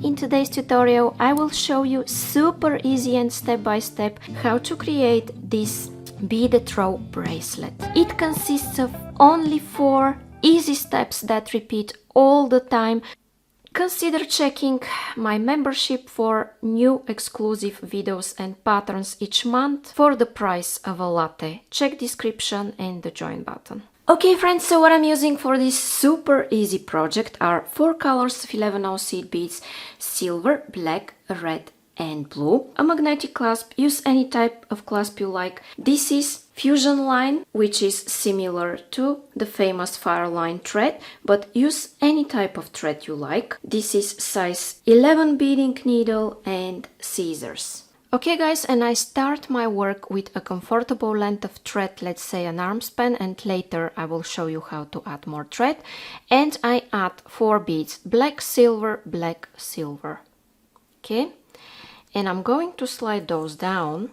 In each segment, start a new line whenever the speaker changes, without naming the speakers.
In today's tutorial I will show you super easy and step-by-step how to create this beaded throw bracelet. It consists of only 4 easy steps that repeat all the time. Consider checking my membership for new exclusive videos and patterns each month for the price of a latte. Check description and the join button. Okay friends, so what I'm using for this super easy project are 4 colors of 11/0 seed beads: silver, black, red and blue. A magnetic clasp, use any type of clasp you like. This is Fusionline, which is similar to the famous Fireline thread, but use any type of thread you like. This is size 11 beading needle and scissors. Okay guys, and I start my work with a comfortable length of thread, let's say an arm span, and later I will show you how to add more thread. And I add 4 beads, black, silver, black, silver. Okay, and I'm going to slide those down.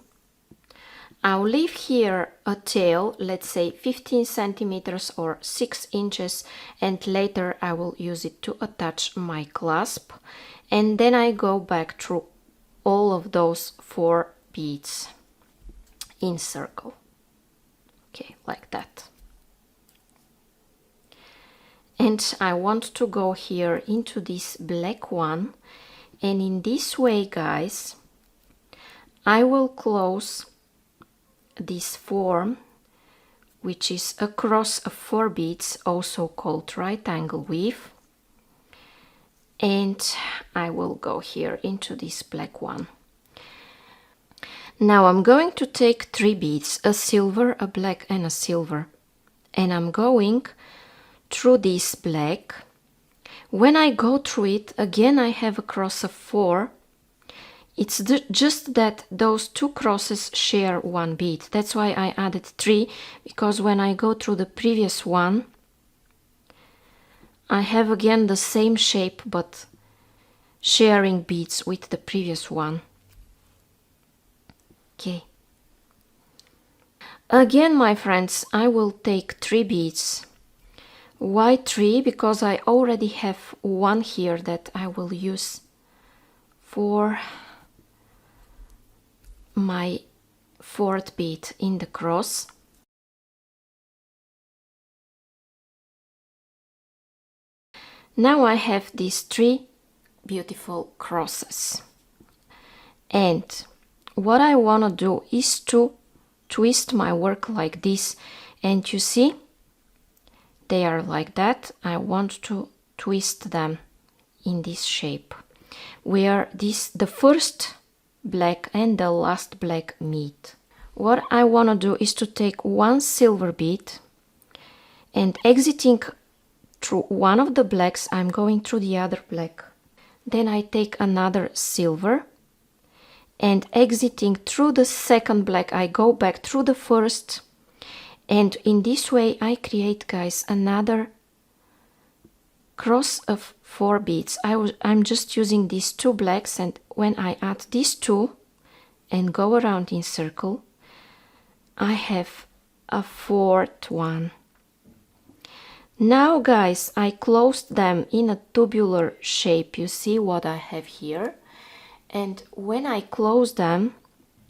I'll leave here a tail, let's say 15 centimeters or 6 inches, and later I will use it to attach my clasp. And then I go back through all of those 4 beads in circle. Okay, like that. And I want to go here into this black one, and in this way guys I will close this form, which is a cross of 4 beads, also called right angle weave, and I will go here into this black one. Now I'm going to take 3 beads, a silver, a black and a silver, and I'm going through this black. When I go through it again I have a cross of 4. It's just that those 2 crosses share 1 bead. That's why I added 3, because when I go through the previous one I have again the same shape but sharing beads with the previous one. Okay. Again, my friends, I will take 3 beads. Why 3? Because I already have 1 here that I will use for my 4th bead in the cross. Now I have these 3 beautiful crosses, and what I want to do is to twist my work like this, and you see they are like that. I want to twist them in this shape where the first black and the last black meet. What I want to do is to take 1 silver bead, and exiting through one of the blacks I'm going through the other black. Then I take another silver, and exiting through the second black I go back through the first, and in this way I create, guys, another cross of 4 beads. I'm just using these 2 blacks, and when I add these 2 and go around in circle I have a 4th one. Now guys, I closed them in a tubular shape. You see what I have here, and when I close them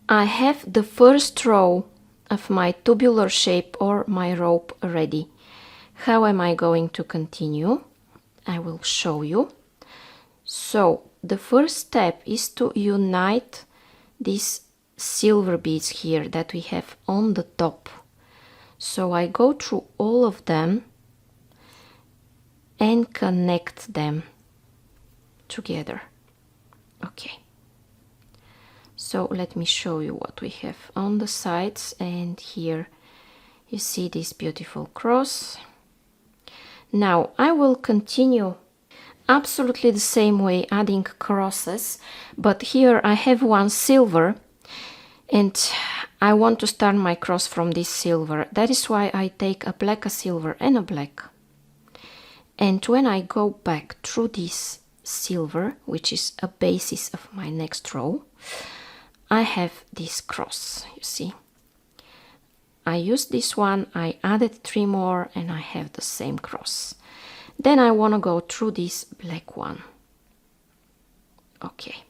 I have the first row of my tubular shape or my rope ready. How am I going to continue? I will show you. So the first step is to unite these silver beads here that we have on the top. So I go through all of them and connect them together. Okay, so let me show you what we have on the sides, and here you see this beautiful cross. Now I will continue absolutely the same way, adding crosses, but here I have 1 silver and I want to start my cross from this silver. That is why I take a black, a silver and a black. And when I go back through this silver, which is a basis of my next row, I have this cross, you see. I used this one, I added 3 more, and I have the same cross. Then I want to go through this black one. Okay.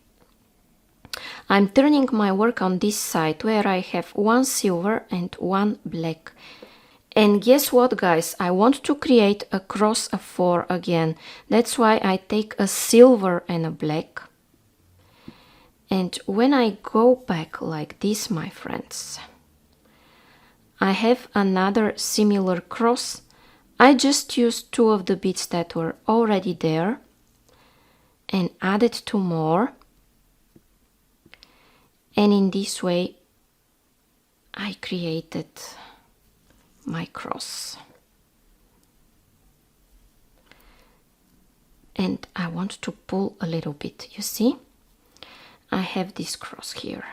I'm turning my work on this side where I have one silver and one black. And guess what, guys? I want to create a cross of 4 again. That's why I take a silver and a black. And when I go back like this, my friends, I have another similar cross. I just used 2 of the beads that were already there and added 2 more. And in this way, I created my cross. And I want to pull a little bit, you see? I have this cross here.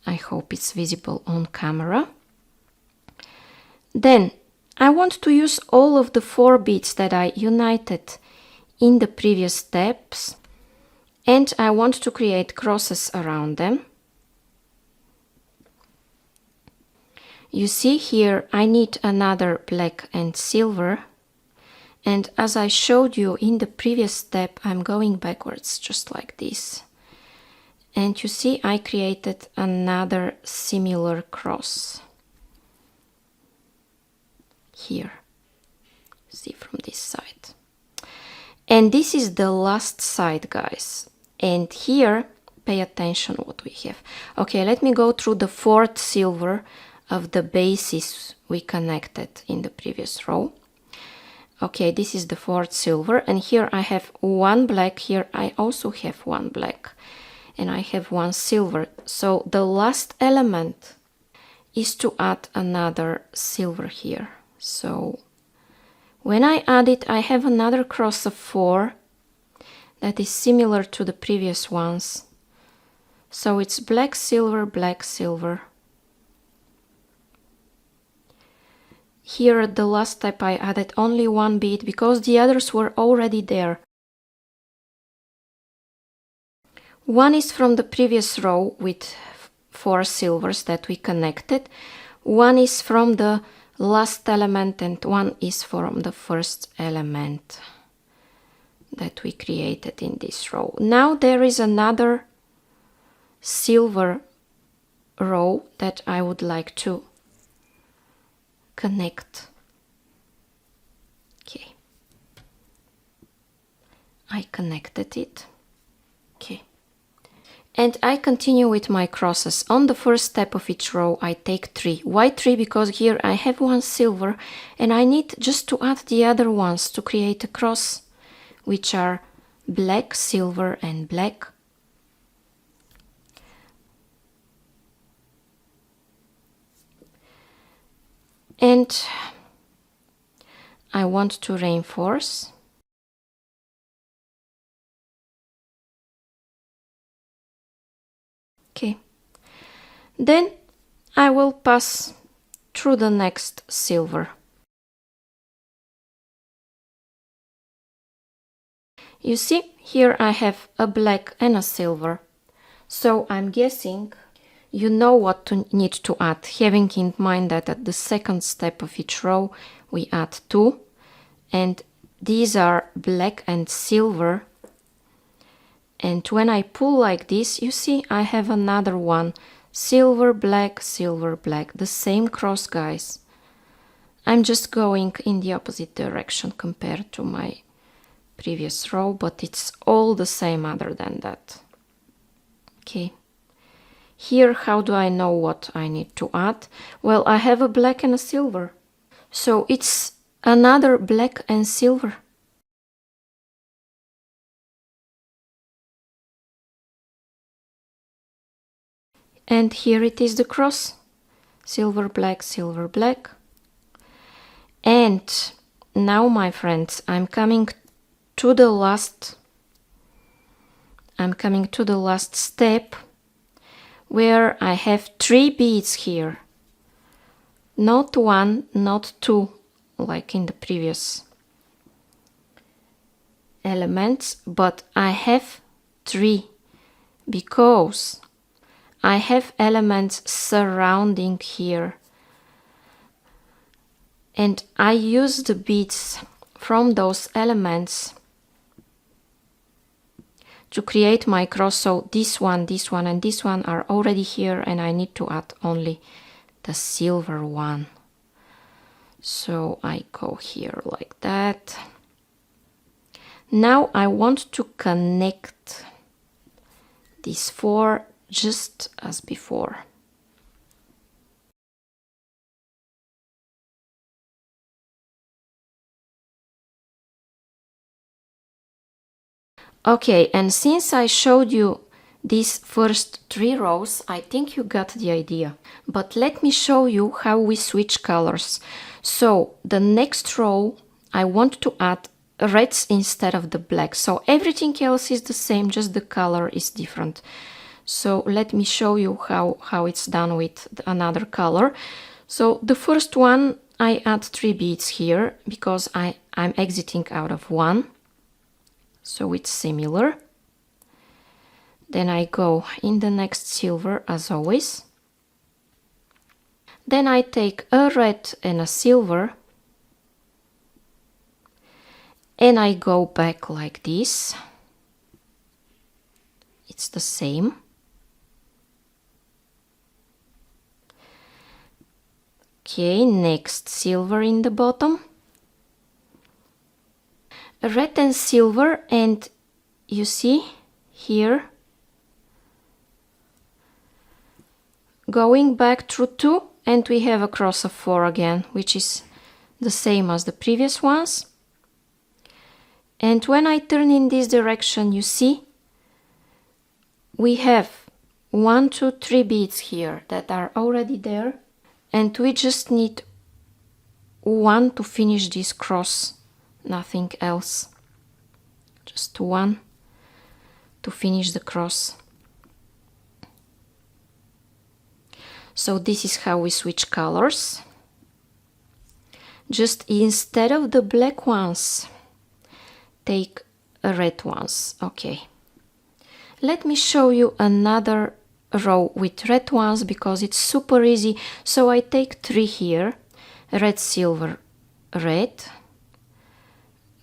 I hope it's visible on camera. Then I want to use all of the 4 beads that I united in the previous steps, and I want to create crosses around them. You see here I need another black and silver, and as I showed you in the previous step, I'm going backwards just like this. And you see I created another similar cross here. See from this side. And this is the last side, guys. And here, pay attention what we have. Okay, let me go through the 4th silver of the bases we connected in the previous row. Okay, this is the 4th silver, and here I have 1 black, here I also have 1 black, and I have 1 silver. So the last element is to add another silver here. So when I add it, I have another cross of 4 that is similar to the previous ones. So it's black, silver, black, silver. Here at the last step I added only 1 bead because the others were already there. One is from the previous row with 4 silvers that we connected. One is from the last element and one is from the first element that we created in this row. Now there is another silver row that I would like to connect. Okay. I connected it. Okay. And I continue with my crosses. On the first step of each row I take 3. Why 3? Because here I have 1 silver and I need just to add the other ones to create a cross, which are black, silver and black. And I want to reinforce. Okay. Then I will pass through the next silver. You see, here I have a black and a silver. So I'm guessing you know what to need to add, having in mind that at the second step of each row we add 2, and these are black and silver. And when I pull like this, you see I have another one, silver, black, the same cross, guys. I'm just going in the opposite direction compared to my previous row, but it's all the same other than that. Okay. Here, how do I know what I need to add? Well, I have a black and a silver. So it's another black and silver. And here it is the cross. Silver, black, silver, black. And now, my friends, I'm coming to the last step, where I have 3 beads here. Not 1, not 2, like in the previous elements, but I have 3, because I have elements surrounding here. And I use the beads from those elements to create my cross. So this one, and this one are already here, and I need to add only the silver one. So I go here like that. Now I want to connect these four just as before. Okay, and since I showed you these first 3 rows, I think you got the idea. But let me show you how we switch colors. So the next row, I want to add reds instead of the black. So everything else is the same, just the color is different. So let me show you how it's done with another color. So the first one, I add 3 beads here because I'm exiting out of 1. So it's similar. Then I go in the next silver as always. Then I take a red and a silver. And I go back like this. It's the same. Okay, next silver in the bottom. Red and silver, and you see here, going back through 2, and we have a cross of 4 again, which is the same as the previous ones. And when I turn in this direction, you see we have 1, 2, 3 beads here that are already there, and we just need 1 to finish this cross. Nothing else, just 1 to finish the cross. So this is how we switch colors. Just instead of the black ones, take red ones. Okay, let me show you another row with red ones because it's super easy. So I take 3 here, red, silver, red,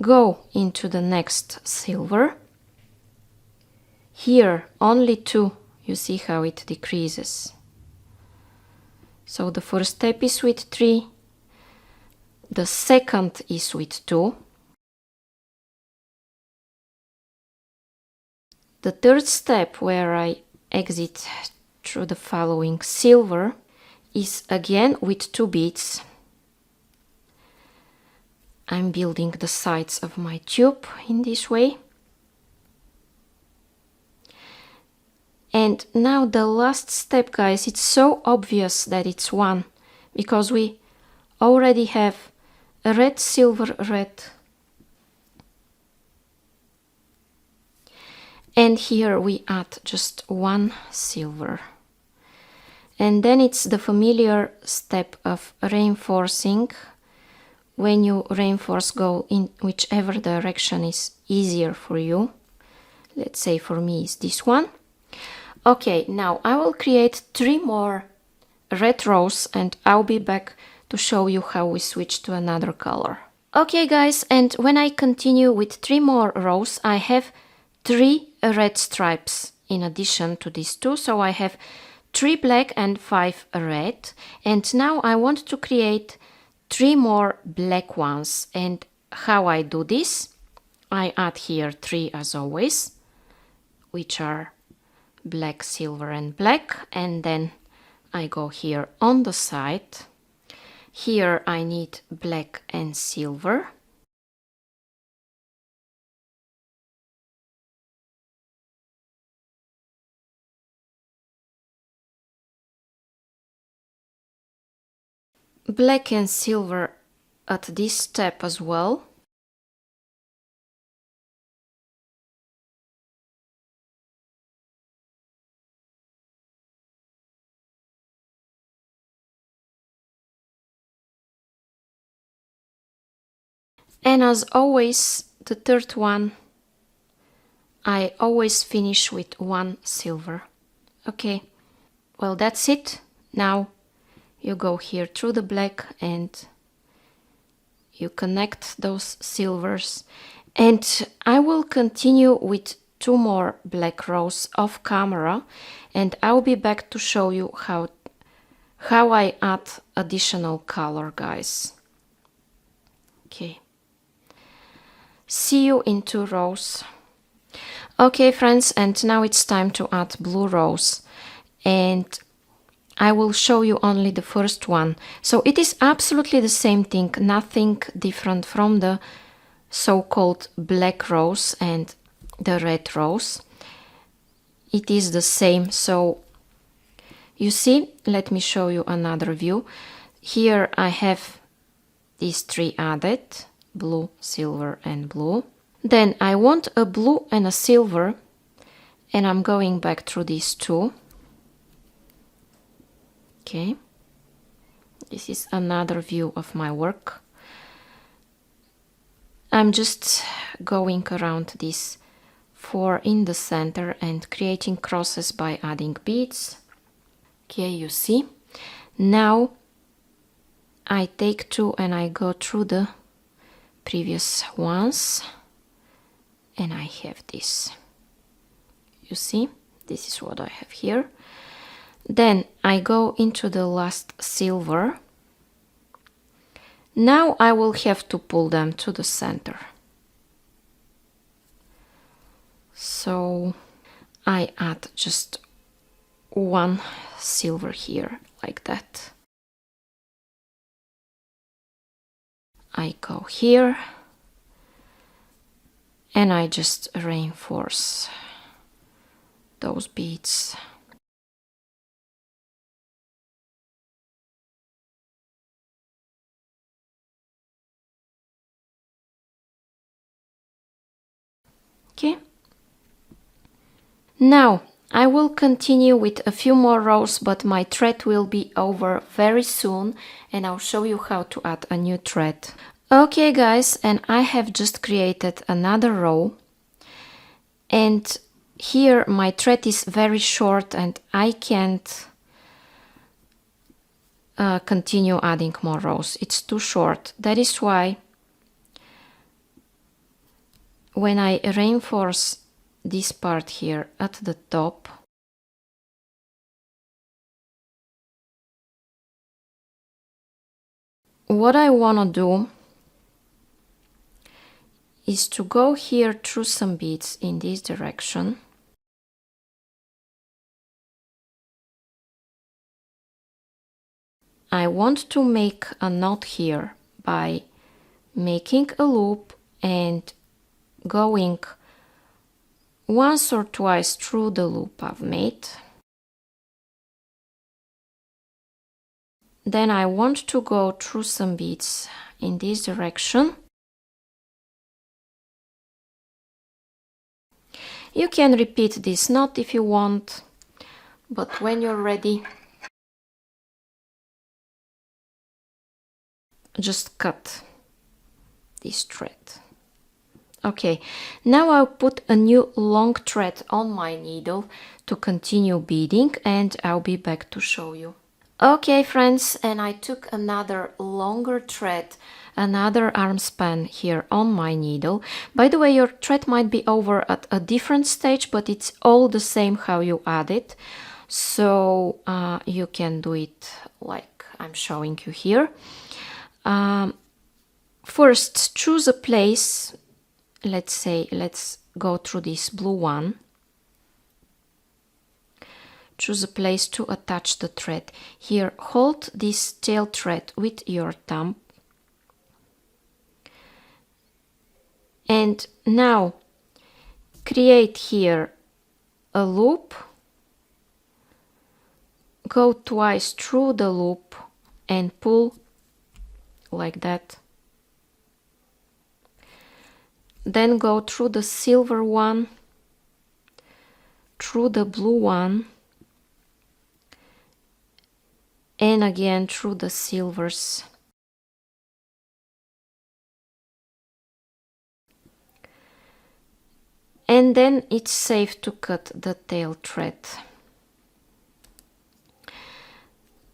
go into the next silver. Here only 2, you see how it decreases. So the first step is with 3, the second is with 2, the third step where I exit through the following silver is again with 2 beads. I'm building the sides of my tube in this way. And now the last step, guys, it's so obvious that it's 1 because we already have a red, silver, red. And here we add just 1 silver. And then it's the familiar step of reinforcing. When you reinforce, go in whichever direction is easier for you. Let's say for me is this one. Okay, now I will create 3 more red rows and I'll be back to show you how we switch to another color. Okay guys, and when I continue with 3 more rows, I have 3 red stripes in addition to these 2. So I have 3 black and 5 red. And now I want to create 3 more black ones. And how I do this? I add here 3 as always, which are black, silver and black. And then I go here on the side. Here I need black and silver. Black and silver at this step as well. And as always, the third one, I always finish with 1 silver. Okay, well that's it. Now you go here through the black and you connect those silvers. And I will continue with 2 more black rows off camera, and I'll be back to show you how I add additional color, guys. Okay. See you in 2 rows. Okay, friends, and now it's time to add blue rows, and I will show you only the first one. So it is absolutely the same thing, nothing different from the so-called black rows and the red rows. It is the same. So you see, let me show you another view. Here I have these 3 added, blue, silver and blue. Then I want a blue and a silver, and I'm going back through these 2. Okay, this is another view of my work. I'm just going around these 4 in the center and creating crosses by adding beads. Okay, you see. Now I take 2 and I go through the previous ones, and I have this. You see, this is what I have here. Then I go into the last silver. Now I will have to pull them to the center. So I add just 1 silver here, like that. I go here, and I just reinforce those beads. Okay. Now I will continue with a few more rows, but my thread will be over very soon, and I'll show you how to add a new thread. Okay, guys, and I have just created another row, and here my thread is very short and I can't continue adding more rows. It's too short. That is why when I reinforce this part here at the top, what I want to do is to go here through some beads in this direction. I want to make a knot here by making a loop and going once or twice through the loop I've made. Then I want to go through some beads in this direction. You can repeat this knot if you want, but when you're ready, just cut this thread. Okay, now I'll put a new long thread on my needle to continue beading, and I'll be back to show you. Okay, friends, and I took another longer thread, another arm span here on my needle. By the way, your thread might be over at a different stage, but it's all the same how you add it. So you can do it like I'm showing you here. First, choose a place. Let's say, let's go through this blue one. Choose a place to attach the thread. Here, hold this tail thread with your thumb. And now, create here a loop. Go twice through the loop and pull like that. Then go through the silver one, through the blue one, and again through the silvers. And then it's safe to cut the tail thread.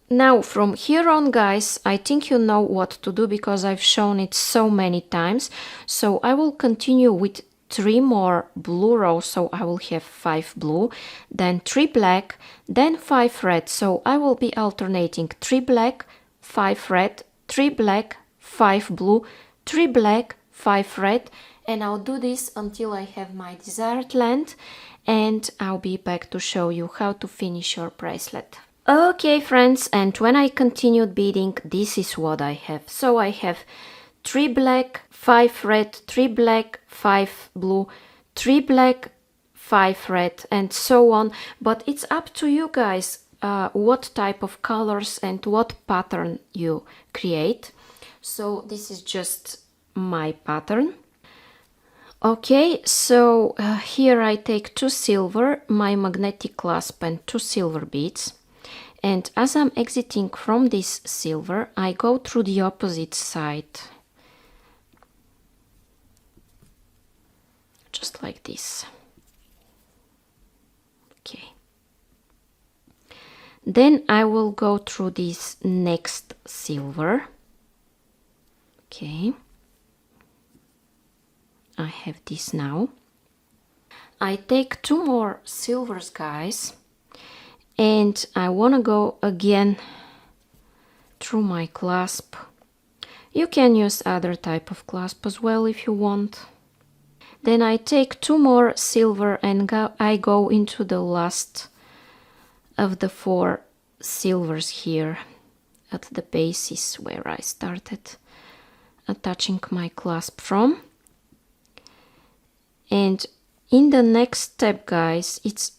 Now from here on, guys, I think you know what to do because I've shown it so many times. So I will continue with 3 more blue rows, so I will have 5 blue, then 3 black, then 5 red, so I will be alternating 3 black, 5 red, 3 black, 5 blue, 3 black, 5 red, and I'll do this until I have my desired length, and I'll be back to show you how to finish your bracelet. Okay friends, and when I continued beading, this is what I have. So I have 3 black, 5 red, 3 black, 5 blue, 3 black, 5 red, and so on. But it's up to you guys what type of colors and what pattern you create. So this is just my pattern. Okay, so here I take 2 silver, my magnetic clasp, and 2 silver beads. And as I'm exiting from this silver, I go through the opposite side. Just like this. Okay. Then I will go through this next silver. Okay. I have this now. I take 2 more silvers, guys, and I want to go again through my clasp. You can use other type of clasp as well if you want. Then I take 2 more silver and I go into the last of the 4 silvers here at the bases where I started attaching my clasp from. And in the next step, guys, it's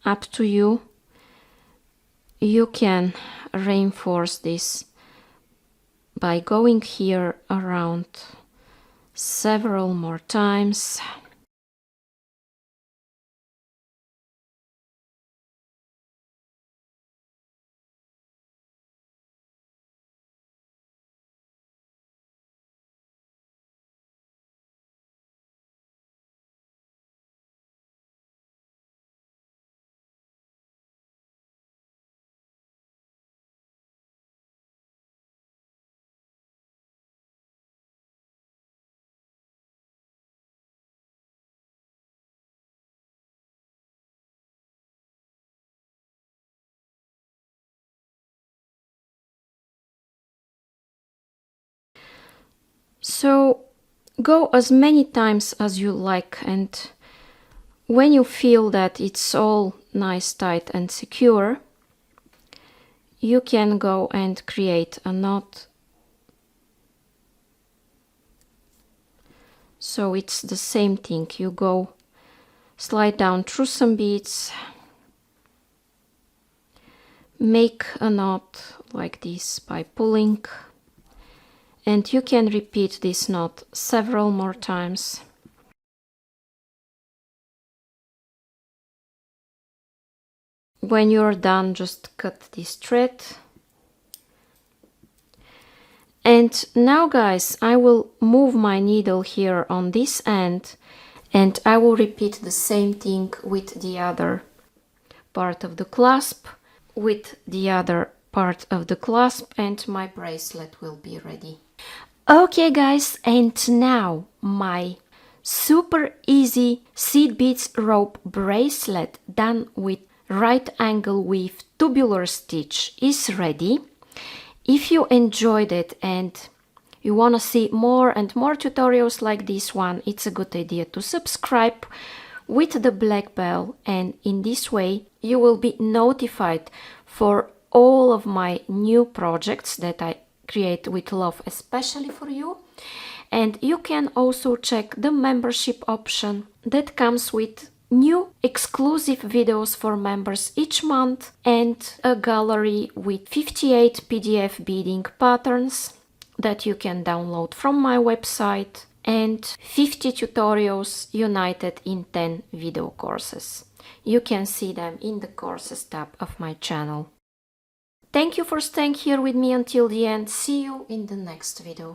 up to you. You can reinforce this by going here around several more times. So go as many times as you like, and when you feel that it's all nice, tight and secure, you can go and create a knot. So it's the same thing. You go slide down through some beads, make a knot like this by pulling, and you can repeat this knot several more times. When you're done, just cut this thread. And now, guys, I will move my needle here on this end, and I will repeat the same thing with the other part of the clasp, with the other part of the clasp, and my bracelet will be ready. Okay, guys, and now my super easy seed beads rope bracelet done with right angle weave tubular stitch is ready. If you enjoyed it and you want to see more and more tutorials like this one, it's a good idea to subscribe with the black bell, and in this way you will be notified for all of my new projects that I create with love, especially for you. And you can also check the membership option that comes with new exclusive videos for members each month, and a gallery with 58 PDF beading patterns that you can download from my website, and 50 tutorials united in 10 video courses. You can see them in the courses tab of my channel. Thank you for staying here with me until the end. See you in the next video.